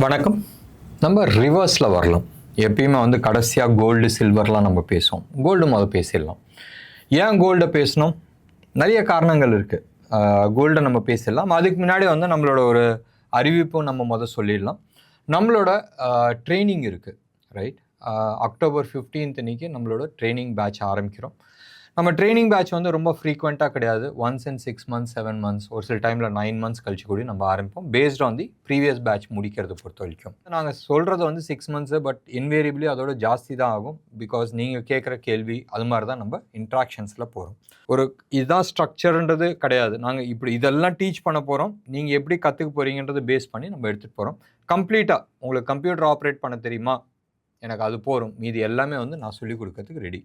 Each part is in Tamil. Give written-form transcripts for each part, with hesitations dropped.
வணக்கம். நம்ம ரிவர்ஸில் வரலாம். எப்பயுமே வந்து கடைசியாக கோல்டு சில்வர்லாம் நம்ம பேசுவோம். கோல்டு பேசிடலாம். ஏன் கோல்டை பேசணும்? நிறைய காரணங்கள் இருக்குது. கோல்டை நம்ம பேசிடலாம். அதுக்கு முன்னாடி வந்து நம்மளோட ஒரு அறிவிப்பும் நம்ம சொல்லிடலாம். நம்மளோட ட்ரைனிங் இருக்குது, ரைட்? அக்டோபர் 15 அன்றைக்கி நம்மளோட ட்ரைனிங் பேட்ச் ஆரம்பிக்கிறோம். நம்ம ட்ரைனிங் பேட்ச் வந்து ரொம்ப ஃப்ரீக்வெண்ட்டாக கிடையாது. ஒன்ஸ் இன் 6 months 7 months, ஒரு சில டைமில் 9 months கழிச்சு கூட நம்ம ஆரம்பிப்போம். Based on the previous batch முடிக்கிறத பொறுத்த வரைக்கும் நாங்கள் சொல்கிறது வந்து 6 months, பட் இன்வேரியபிளி அதோட ஜாஸ்தி தான் ஆகும். பிகாஸ் நீங்கள் கேட்குற கேள்வி அது மாதிரி தான் நம்ம இன்ட்ராக்ஷன்ஸில் போகிறோம். ஒரு இதுதான் ஸ்ட்ரக்சர்ன்றது கிடையாது. நாங்கள் இப்படி இதெல்லாம் டீச் பண்ண போகிறோம். நீங்கள் எப்படி கற்றுக்க போகிறீங்கன்றது பேஸ் பண்ணி நம்ம எடுத்துகிட்டு போகிறோம். கம்ப்ளீட்டாக உங்களுக்கு கம்ப்யூட்டர் ஆப்ரேட் பண்ண தெரியுமா, எனக்கு அது போகிறோம், மீதி எல்லாமே வந்து நான் சொல்லிக் கொடுக்கறதுக்கு ரெடி.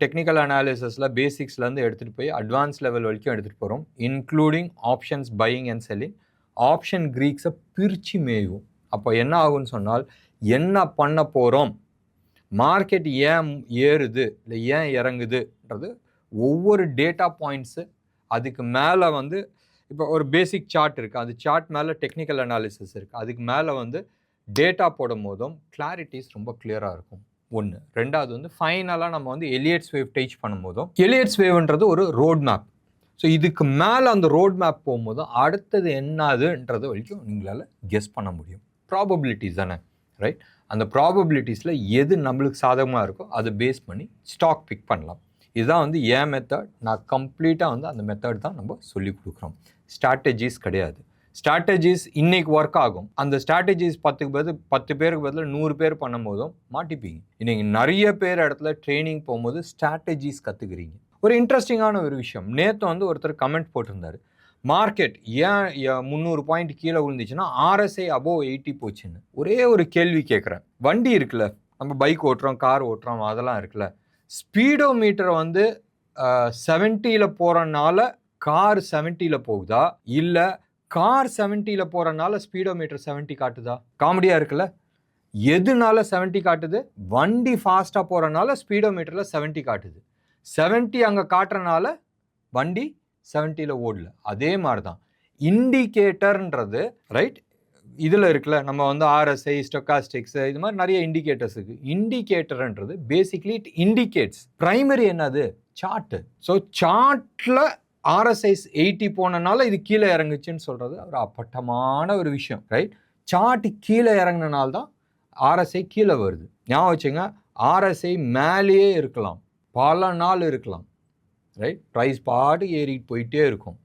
டெக்னிக்கல் அனாலிசிஸில் பேசிக்ஸ்லேருந்து எடுத்துகிட்டு போய் அட்வான்ஸ் லெவல் வரைக்கும் எடுத்துகிட்டு போகிறோம். Including options buying and selling. Option க்ரீக்ஸை பிரித்து மேயும். அப்போ என்ன ஆகும்னு சொன்னால், என்ன பண்ண போகிறோம், மார்க்கெட் ஏன் ஏறுது இல்லை ஏன் இறங்குதுன்றது ஒவ்வொரு டேட்டா பாயிண்ட்ஸு. அதுக்கு மேலே வந்து இப்போ ஒரு பேசிக் சார்ட் இருக்குது, அது சார்ட் மேலே டெக்னிக்கல் அனாலிசிஸ் இருக்குது, அதுக்கு மேலே வந்து டேட்டா போடும் போதும் கிளாரிட்டிஸ் ரொம்ப கிளியராக இருக்கும். ஒன்று. ரெண்டாவது வந்து ஃபைனலாக நம்ம வந்து எலியட்ஸ் வேவ் டீச் பண்ணும்போதும், எலியட்ஸ் வேவ்ன்றது ஒரு ரோட் மேப். ஸோ இதுக்கு மேலே அந்த ரோட் மேப் போகும்போதும் அடுத்தது என்னதுன்றது வரைக்கும் நீங்களால் கெஸ் பண்ண முடியும். ப்ராபபிலிட்டிஸ் தானே, ரைட்? அந்த ப்ராபபிலிட்டிஸில் எது நம்மளுக்கு சாதகமாக இருக்கோ அதை பேஸ் பண்ணி ஸ்டாக் பிக் பண்ணலாம். இதுதான் வந்து ஏன் மெத்தட். நான் கம்ப்ளீட்டாக வந்து அந்த மெத்தட் தான் நம்ம சொல்லிக் கொடுக்குறோம். ஸ்ட்ராட்டஜிஸ் கிடையாது. ஸ்ட்ராட்டஜிஸ் இன்றைக்கி ஒர்க் ஆகும். அந்த ஸ்ட்ராட்டஜிஸ் 10 பேருக்கு பதில் 100 பேர் பண்ணும் போதும் மாட்டிப்பீங்க. இன்றைக்கி நிறைய பேர் இடத்துல ட்ரைனிங் போகும்போது ஸ்ட்ராட்டஜிஸ் கற்றுக்குறீங்க. ஒரு இன்ட்ரெஸ்டிங்கான ஒரு விஷயம், நேற்று வந்து ஒருத்தர் கமெண்ட் போட்டிருந்தார், மார்க்கெட் ஏன் 300 பாயிண்ட் கீழே விழுந்துச்சுன்னா RSI above 80 போச்சுன்னு. ஒரே ஒரு கேள்வி கேட்குறேன். வண்டி இருக்குல்ல, நம்ம பைக் ஓட்டுறோம், கார் ஓட்டுறோம், அதெல்லாம் இருக்குல்ல, ஸ்பீடோ மீட்டரை வந்து 70 போகிறனால கார் 70 போகுதா, இல்லை கார் 70 போகிறனால ஸ்பீடோ மீட்டர் 70 காட்டுதா? காமெடியாக இருக்குல்ல. எதுனால 70 காட்டுது? வண்டி ஃபாஸ்ட்டாக போகிறனால ஸ்பீடோ மீட்டரில் 70 காட்டுது. 70 அங்கே காட்டுறனால வண்டி 70 ஓடல. அதே மாதிரி தான் இண்டிகேட்டர்ன்றது, ரைட்? இதில் இருக்குல்ல, நம்ம வந்து RSI, ஸ்டொக்காஸ்டிக்ஸ், இது மாதிரி நிறைய இண்டிகேட்டர்ஸ் இருக்குது. இண்டிகேட்டர்ன்றது பேசிக்லி இட் இண்டிகேட்ஸ். ப்ரைமரி என்னது? சார்ட்டு. ஸோ சார்ட்டில் RSI 80 போனனால இது கீழே இறங்குச்சுன்னு சொல்கிறது ஒரு அப்பட்டமான ஒரு விஷயம், ரைட்? சார்ட் கீழே இறங்கினால தான் RSI கீழே வருது. ஞாபகம் வச்சுங்க, RSI மேலேயே இருக்கலாம், பல நாள் இருக்கலாம், ரைட்? ப்ரைஸ் பாட்டு ஏறிட்டு போயிட்டே இருக்கும்.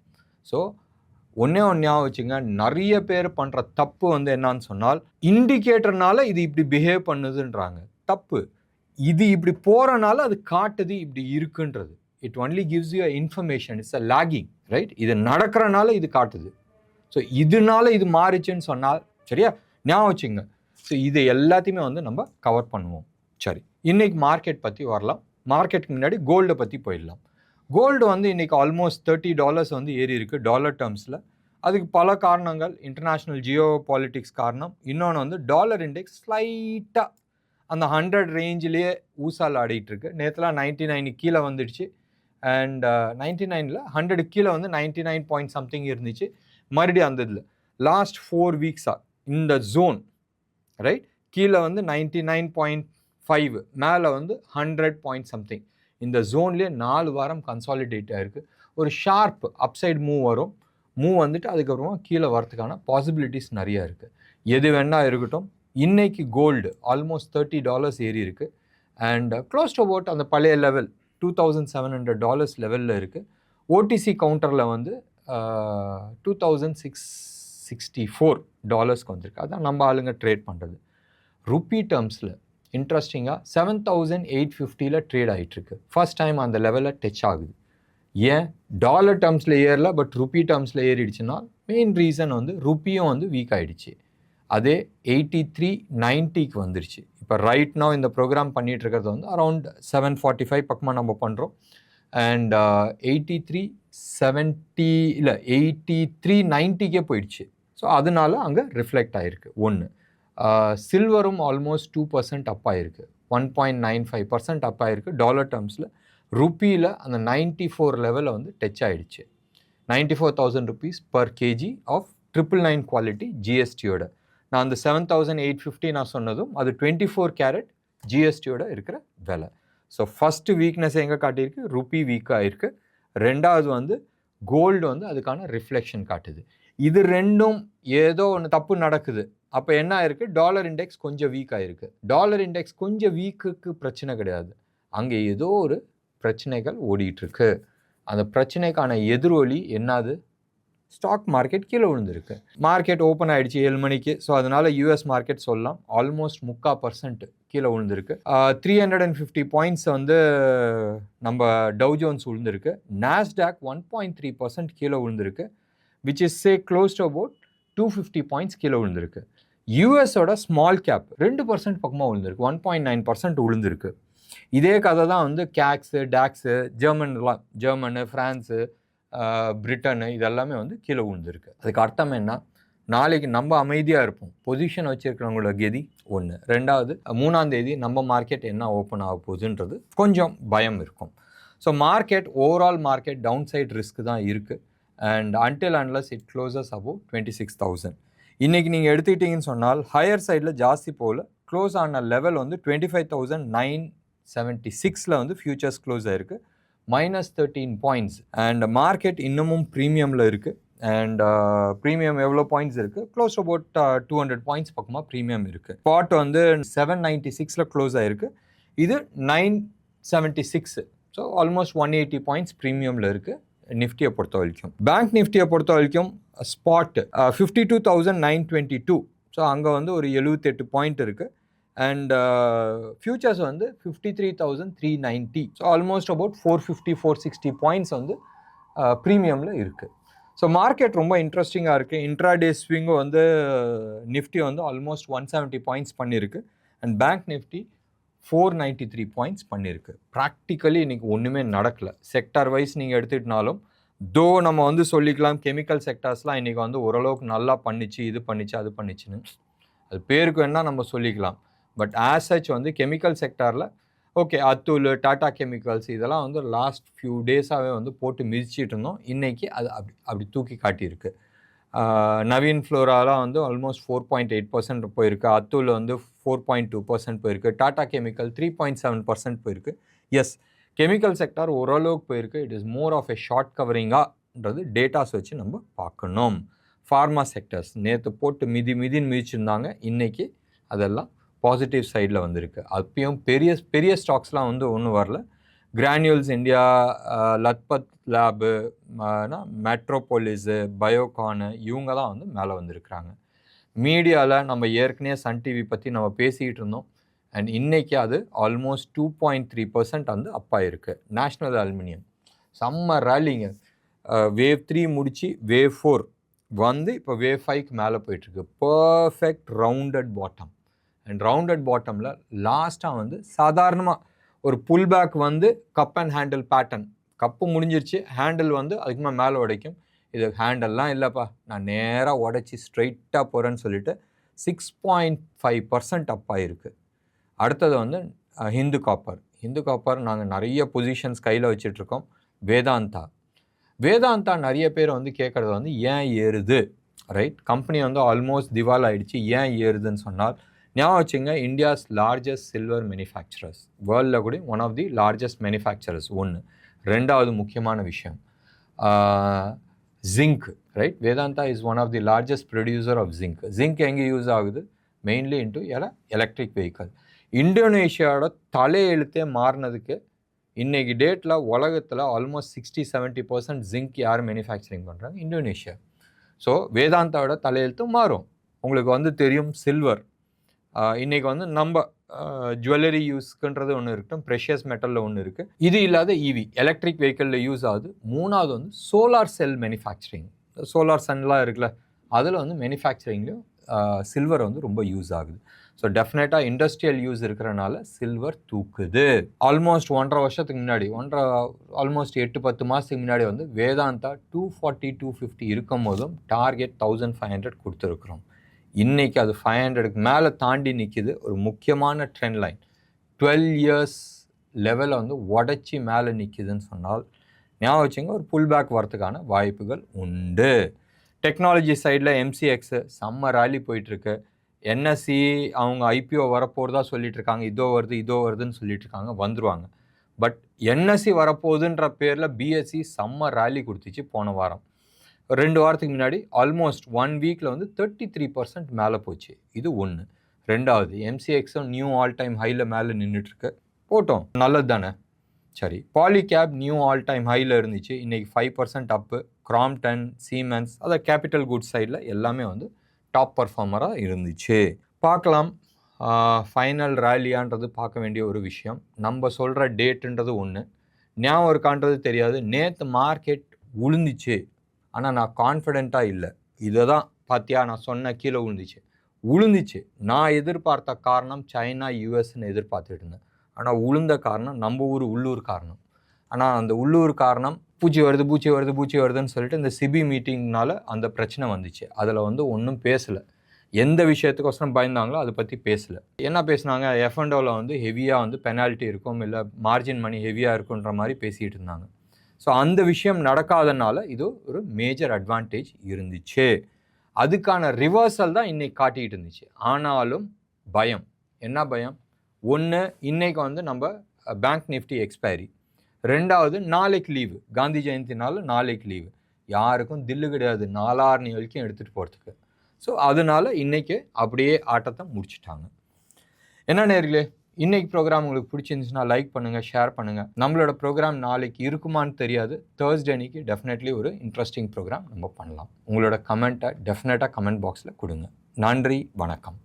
ஸோ ஒன்றே ஒன்று ஞாபகம் வச்சுங்க, நிறைய பேர் பண்ணுற தப்பு வந்து என்னான்னு சொன்னால், இண்டிகேட்டர்னால இது இப்படி பிஹேவ் பண்ணுதுன்றாங்க. தப்பு. இது இப்படி போகிறனால அது காட்டுது இப்படி இருக்குன்றது. It only gives you a information. It's a lagging, right? இது நடக்கிறனால இது காட்டுது. ஸோ இதனால இது மாறிச்சுன்னு சொன்னால், சரியா? ஞாபகம் வச்சுங்க. ஸோ இது எல்லாத்தையுமே வந்து நம்ம கவர் பண்ணுவோம். சரி, இன்றைக்கி மார்க்கெட் பற்றி வரலாம். மார்க்கெட்டுக்கு முன்னாடி கோல்டை பற்றி போயிடலாம். கோல்டு வந்து இன்றைக்கி ஆல்மோஸ்ட் $30 வந்து ஏறி இருக்குது டாலர் டேர்ம்ஸில். அதுக்கு பல காரணங்கள். இன்டர்நேஷ்னல் ஜியோ பாலிட்டிக்ஸ் காரணம். இன்னொன்று வந்து டாலர் இண்டெக்ஸ் ஸ்லைட்டாக அந்த 100 ரேஞ்சிலேயே ஊசால் ஆடிட்டுருக்கு. நேற்றுலாம் 99 கீழே வந்துடுச்சு. அண்ட் 99ல் 100 கீழே வந்து 99 பாயிண்ட் சம்திங் இருந்துச்சு. மறுபடியும் அந்த இதில் லாஸ்ட் 4 வீக்ஸாக இந்த ஜோன், ரைட்? கீழே வந்து 99.5, மேலே வந்து 100 பாயிண்ட் சம்திங். இந்த ஜோன்லேயே 4 வாரம் கன்சாலிடேட் ஆகிருக்கு. ஒரு ஷார்ப் அப்சைட் மூவ் வரும். மூவ் வந்துட்டு அதுக்கப்புறமா கீழே வரதுக்கான பாசிபிலிட்டிஸ் நிறையா இருக்குது. எது வேணா இருக்கட்டும், இன்றைக்கி கோல்டு ஆல்மோஸ்ட் $30 ஏறி இருக்குது. அண்ட் க்ளோஸ் டு அபவுட் அந்த பழைய லெவல் $2,700 லெவலில் இருக்குது. ஓடிசி கவுண்டரில் வந்து $2,664 வந்திருக்கு. அதான் நம்ம ஆளுங்க ட்ரேட் பண்ணுறது. ருப்பி டேர்ம்ஸில் இன்ட்ரெஸ்டிங்காக 7,850 ட்ரேட் ஆகிட்டுருக்கு. ஃபர்ஸ்ட் டைம் அந்த லெவலில் டச் ஆகுது. ஏன் டாலர் டேர்ம்ஸில் ஏறல, பட் ருப்பி டேர்ம்ஸில் ஏறிடுச்சுன்னா மெயின் ரீசன் வந்து ருப்பியும் வந்து வீக் ஆகிடுச்சு. அதே 83.90க்கு வந்துருச்சு. இப்போ ரைட் நோ இந்த ப்ரோக்ராம் பண்ணிகிட்டு இருக்கிறது வந்து அரௌண்ட் 745 பக்கமாக நம்ம பண்ணுறோம். அண்ட் 83.70 இல்லை 83.90க்கே போயிடுச்சு. ஸோ அதனால அங்கே ரிஃப்ளெக்ட் ஆகிருக்கு. ஒன்று. சில்வரும் ஆல்மோஸ்ட் 2% அப் ஆகிருக்கு. 1.95% அப் ஆகிருக்கு டாலர் டேர்ம்ஸில். ருப்பியில் அந்த 94 லெவலில் வந்து டச் ஆகிடுச்சு. 94,000 rupees per kg of 999 quality ஜிஎஸ்டியோட. நான் அந்த 7,850 நான் சொன்னதும் அது 24 கேரட் ஜிஎஸ்டியோட இருக்கிற விலை. ஸோ ஃபஸ்ட்டு வீக்னஸ் எங்கே காட்டியிருக்கு, ருப்பி வீக்காக இருக்குது. ரெண்டாவது வந்து கோல்டு வந்து அதுக்கான ரிஃப்ளெக்ஷன் காட்டுது. இது ரெண்டும் ஏதோ ஒன்று தப்பு நடக்குது. அப்போ என்ன ஆயிருக்கு, டாலர் இண்டெக்ஸ் கொஞ்சம் வீக் ஆகிருக்கு. டாலர் இண்டெக்ஸ் கொஞ்சம் வீக்குக்கு பிரச்சனை கிடையாது, அங்கே ஏதோ ஒரு பிரச்சனைகள் ஓடிட்டுருக்கு. அந்த பிரச்சனைக்கான எதிரொலி என்னது, ஸ்டாக் மார்க்கெட் கீழே விழுந்திருக்கு. மார்க்கெட் ஓப்பன் ஆகிடுச்சு 7 மணிக்கு. ஸோ அதனால் யூஎஸ் மார்க்கெட் சொல்லலாம் ஆல்மோஸ்ட் 3% கீழே விழுந்திருக்கு. 350 பாயிண்ட்ஸ் வந்து நம்ம டவ் ஜோன்ஸ் விழுந்திருக்கு. நாஸ்டாக் 1.3% கீழே விழுந்திருக்கு, which is say close to about 250 points கீழே விழுந்திருக்கு. யூஎஸோட ஸ்மால் கேப் 2% பக்கமாக விழுந்திருக்கு, 1.9% விழுந்திருக்கு. இதே கதை தான் வந்து கேக்ஸு டாக்ஸு ஜெர்மனு ஃப்ரான்ஸு பிரிட்டனு இதெல்லாமே வந்து கீழே விழுந்திருக்கு. அதுக்கு அர்த்தம் என்ன, நாளைக்கு நம்ம அமைதியாக இருப்போம், பொசிஷன் வச்சுருக்கிறவங்களோட கெதி ஒன்று. ரெண்டாவது 3ஆம் தேதி நம்ம மார்க்கெட் என்ன ஓப்பன் ஆக போகுதுன்றது கொஞ்சம் பயம் இருக்கும். So market overall market down side risk தான் இருக்குது. And until unless it closes above 26,000. இன்றைக்கி நீங்கள் எடுத்துக்கிட்டிங்கன்னு சொன்னால் ஹையர் சைடில் ஜாஸ்தி போகல, க்ளோஸ் ஆன லெவல் வந்து 25,976 வந்து ஃபியூச்சர்ஸ் க்ளோஸ் ஆகிருக்கு, -13 பாயிண்ட்ஸ். அண்ட் மார்க்கெட் இன்னமும் ப்ரீமியமில் இருக்குது. அண்ட் ப்ரீமியம் எவ்வளோ பாயிண்ட்ஸ் இருக்குது, க்ளோஸ் அபவுட் 200 பாயிண்ட்ஸ் பக்கமாக ப்ரீமியம் இருக்குது. ஸ்பாட் வந்து 796 க்ளோஸ் ஆகிருக்கு, இது 976. ஸோ ஆல்மோஸ்ட் 180 பாயிண்ட்ஸ் ப்ரீமியமில் இருக்குது நிஃப்டியை பொறுத்த வரைக்கும். பேங்க் நிஃப்டியை பொறுத்த வரைக்கும் ஸ்பாட் 52,922. ஸோ அங்கே வந்து ஒரு 78 பாயிண்ட் இருக்குது. அண்ட் ஃபியூச்சர்ஸ் வந்து 53,390. ஸோ ஆல்மோஸ்ட் அபவுட் 450-460 பாயிண்ட்ஸ் வந்து ப்ரீமியமில் இருக்குது. ஸோ மார்க்கெட் ரொம்ப இன்ட்ரெஸ்டிங்காக இருக்குது. இன்ட்ராடே ஸ்விங்கும் வந்து நிஃப்டி வந்து ஆல்மோஸ்ட் 170 பாயிண்ட்ஸ் பண்ணியிருக்கு. அண்ட் பேங்க் நிஃப்டி 493 பாயிண்ட்ஸ் பண்ணியிருக்கு. ப்ராக்டிக்கலி இன்றைக்கி ஒன்றுமே நடக்கலை. செக்டார் வைஸ் நீங்கள் எடுத்துக்கிட்டாலும் தோ நம்ம வந்து சொல்லிக்கலாம் கெமிக்கல் செக்டார்ஸ்லாம் இன்றைக்கி வந்து ஓரளவுக்கு நல்லா பண்ணிச்சு, இது பண்ணிச்சு அது பண்ணிச்சுன்னு, அது பேருக்கு வேணால் நம்ம சொல்லிக்கலாம். பட் ஆஸ் சச் வந்து கெமிக்கல் செக்டாரில் ஓகே அத்தூல், டாடா கெமிக்கல்ஸ் இதெல்லாம் வந்து லாஸ்ட் ஃபியூ டேஸாகவே வந்து போட்டு மிதிச்சிட்டு இருந்தோம். இன்றைக்கி அது அப்படி தூக்கி காட்டியிருக்கு. நவீன் ஃப்ளோராலாம் வந்து ஆல்மோஸ்ட் 4.8% போயிருக்கு. அத்தூல் வந்து 4.2% போயிருக்கு. டாடா கெமிக்கல் 3.7% போயிருக்கு. எஸ், கெமிக்கல் செக்டார் ஓரளவுக்கு போயிருக்கு. It is more of a short கவரிங்கான்றது டேட்டாஸ் வச்சு நம்ம பார்க்கணும். ஃபார்மா செக்டர்ஸ் நேற்று போட்டு மிதின்னு மிதிச்சிருந்தாங்க, இன்றைக்கி அதெல்லாம் பாசிட்டிவ் சைடில் வந்திருக்கு. அப்பயும் பெரிய ஸ்டாக்ஸ்லாம் வந்து ஒன்றும் வரல. கிரானியூல்ஸ் இந்தியா, லத்பத் லேபு, மெட்ரோபோலிஸு, பயோகானு இவங்க தான் வந்து மேலே வந்திருக்கிறாங்க. மீடியாவில் நம்ம ஏற்கனவே சன் டிவி பற்றி நம்ம பேசிக்கிட்டு இருந்தோம். அண்ட் இன்றைக்கி அது ஆல்மோஸ்ட் 2.3% வந்து அப்பாயிருக்கு. நேஷ்னல் அலுமினியம் செம்ம ரேலிங்க. வேவ் 3 முடித்து வேவ் 4 வந்து இப்போ வேவ் 5க்கு மேலே போயிட்டுருக்கு. Perfect rounded bottom. And rounded பாட்டமில் லாஸ்ட்டாக வந்து சாதாரணமாக ஒரு புல் பேக் வந்து cup and handle pattern. Cup முடிஞ்சிருச்சு, ஹேண்டில் வந்து அதுக்கு மேலே உடைக்கும். இது ஹேண்டல்லாம் இல்லைப்பா, நான் நேராக உடைச்சி ஸ்ட்ரைட்டாக போகிறேன்னு சொல்லிட்டு 6.5% அப்பாயிருக்கு. அடுத்தது வந்து ஹிந்து காப்பர் நாங்கள் நிறைய பொசிஷன்ஸ் கையில் வச்சிட்ருக்கோம். வேதாந்தா நிறைய பேர் வந்து கேட்குறது வந்து ஏன் ஏறுது, ரைட்? கம்பெனி வந்து ஆல்மோஸ்ட் திவால் ஆகிடுச்சு, ஏன் ஏறுதுன்னு சொன்னால் ஞாபகம் வச்சுங்க, இந்தியாஸ் லார்ஜஸ்ட் சில்வர் மேனுஃபேக்சரர்ஸ், வேர்ல்டில் கூட one of the largest manufacturers ஒன்று. ரெண்டாவது முக்கியமான விஷயம் zinc, right? Vedanta is one of the largest producer of zinc. Zinc எங்கே யூஸ் ஆகுது? Mainly into electric vehicle. இந்தோனேஷியாவோட தலையெழுத்தே மாறினதுக்கு இன்றைக்கி டேட்டில் உலகத்தில் ஆல்மோஸ்ட் 60-70% ஜிங்க் யார் மேனுஃபேக்சரிங் பண்ணுறாங்க? இந்தோனேஷியா. ஸோ வேதாந்தாவோட தலையெழுத்தும் மாறும். உங்களுக்கு வந்து தெரியும் சில்வர் இன்றைக்கி வந்து நம்ம ஜுவல்லரி யூஸ்க்குன்றது ஒன்று இருக்கட்டும், ப்ரெஷியஸ் மெட்டலில் ஒன்று இருக்குது. இது இல்லாத இவி எலக்ட்ரிக் வெஹிக்கிளில் யூஸ் ஆகுது. மூணாவது வந்து சோலார் செல் மேனுஃபேக்சரிங், சோலார் சன்லாம் இருக்குல்ல, அதில் வந்து மேனுஃபேக்சரிங்லேயும் சில்வர் வந்து ரொம்ப யூஸ் ஆகுது. ஸோ டெஃபினட்டாக இண்டஸ்ட்ரியல் யூஸ் இருக்கிறனால சில்வர் தூக்குது. ஆல்மோஸ்ட் 1.5 வருஷத்துக்கு முன்னாடி, ஆல்மோஸ்ட் 8-10 மாதத்துக்கு முன்னாடி வந்து வேதாந்தா 240-250 இருக்கும் போதும் டார்கெட் 1500 கொடுத்துருக்குறோம். இன்றைக்கி அது 500க்கு மேலே தாண்டி நிற்கிது. ஒரு முக்கியமான ட்ரெண்ட் லைன் 12 இயர்ஸ் லெவலில் வந்து உடச்சி மேலே நிற்கிதுன்னு சொன்னால் ஞாபகம் வச்சுங்க, ஒரு புல் பேக் வரத்துக்கான வாய்ப்புகள் உண்டு. டெக்னாலஜி சைடில் MCX செம்ம ராலி போயிட்டுருக்கு. என்எஸ்சி அவங்க ஐபிஓ வரப்போகிறதா சொல்லிட்டு இருக்காங்க, இதோ வருதுன்னு சொல்லிட்டு இருக்காங்க, வந்துருவாங்க. பட் என்எஸ்சி வரப்போகுதுன்ற பேரில் பிஎஸ்சி செம்ம ரேலி கொடுத்துச்சு போன வாரம். 2 வாரத்துக்கு முன்னாடி ஆல்மோஸ்ட் 1 வீக்கில் வந்து 33% மேலே போச்சு. இது ஒன்று. ரெண்டாவது, எம்சிஎக்ஸும் நியூ ஆல் டைம் ஹையில் மேலே நின்றுட்டுருக்கு. போட்டோம், நல்லது தானே. சரி, பாலிகேப் நியூ ஆல் டைம் ஹையில் இருந்துச்சு, இன்றைக்கி 5% அப்பு. கிராம்டன், சீமென்ஸ், அதாவது கேபிட்டல் குட்ஸ் சைடில் எல்லாமே வந்து டாப் பர்ஃபார்மராக இருந்துச்சு. பார்க்கலாம், ஃபைனல் ரேலியான்றது பார்க்க வேண்டிய ஒரு விஷயம். நம்ம சொல்கிற டேட்டுன்றது ஒன்று, ஞாபகம் இருக்கான்றது தெரியாது. நேற்று மார்க்கெட் உளுந்துச்சு, ஆனால் நான் கான்ஃபிடெண்ட்டாக இல்லை. இதை தான் பார்த்தியா நான் சொன்ன, கீழே உளுந்துச்சு. நான் எதிர்பார்த்த காரணம் சைனா யூஎஸ்ன்னு எதிர்பார்த்துட்டு இருந்தேன். ஆனால் உளுந்த காரணம் நம்ம உள்ளூர் காரணம். ஆனால் அந்த உள்ளூர் காரணம் பூச்சி வருதுன்னு சொல்லிட்டு இந்த சிபி மீட்டிங்னால அந்த பிரச்சனை வந்துச்சு. அதில் வந்து ஒன்றும் பேசலை. எந்த விஷயத்துக்கோசரம் பயந்தாங்களோ அதை பற்றி பேசலை. என்ன பேசுனாங்க, எஃப்என்டோவில் வந்து ஹெவியாக வந்து பெனால்ட்டி இருக்கும், இல்லை மார்ஜின் மணி ஹெவியாக இருக்குன்ற மாதிரி பேசிகிட்டு இருந்தாங்க. ஸோ அந்த விஷயம் நடக்காதனால இது ஒரு மேஜர் அட்வான்டேஜ் இருந்துச்சு. அதுக்கான ரிவர்சல் தான் இன்றைக்கி காட்டிகிட்டு இருந்துச்சு. ஆனாலும் பயம். என்ன பயம்? ஒன்று, இன்றைக்கி வந்து நம்ம பேங்க் நிஃப்டி எக்ஸ்பைரி. ரெண்டாவது, நாளைக்கு லீவு, காந்தி ஜெயந்தினால நாளைக்கு லீவு. யாருக்கும் தில்லு கிடையாது 4-6 வரைக்கும் எடுத்துகிட்டு போகிறதுக்கு. ஸோ அதனால் இன்றைக்கி அப்படியே ஆட்டத்தை முடிச்சுட்டாங்க. என்ன நேர்களே, இன்றைக்கி ப்ரோக்ராம் உங்களுக்கு பிடிச்சிருந்துச்சுன்னா லைக் பண்ணுங்கள், ஷேர் பண்ணுங்கள். நம்மளோட ப்ரோக்ராம் நாளைக்கு இருக்குமான்னு தெரியாது. தேர்ஸ்டே அன்றைக்கி டெஃபினெட்லி ஒரு இன்ட்ரெஸ்டிங் ப்ரோக்ராம் நம்ம பண்ணலாம். உங்களோட கமெண்ட்டை டெஃபினட்டாக கமெண்ட் பாக்ஸில் கொடுங்க. நன்றி, வணக்கம்.